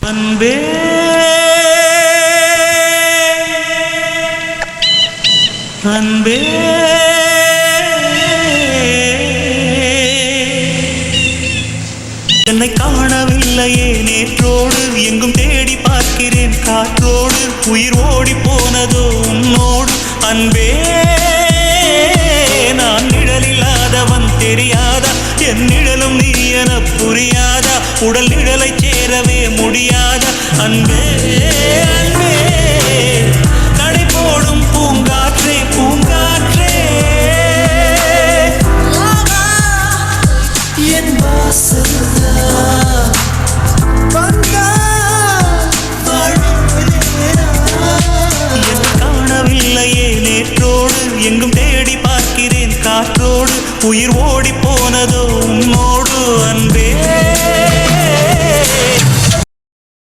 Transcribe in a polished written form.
அன்பே அன்பே என்னை காணவில்லையே நேற்றோடு எங்கும் தேடி பார்க்கிறேன் காற்றோடு உயிர் ஓடி போனதோ உன்னோடு அன்பே நான் நிழலில்லாதவன் தெரியாதா என் நிழலும் நீ என புரியாதா உடல் நிழலை சேரவே முடியாதா அன்பே அன்பே நடை போடும் பூங்காற்றே பூங்காற்றே என் காணவில்லையே நேற்றோடு எங்கும் தேடி பார்க்கிறேன் காற்றோடு உயிர்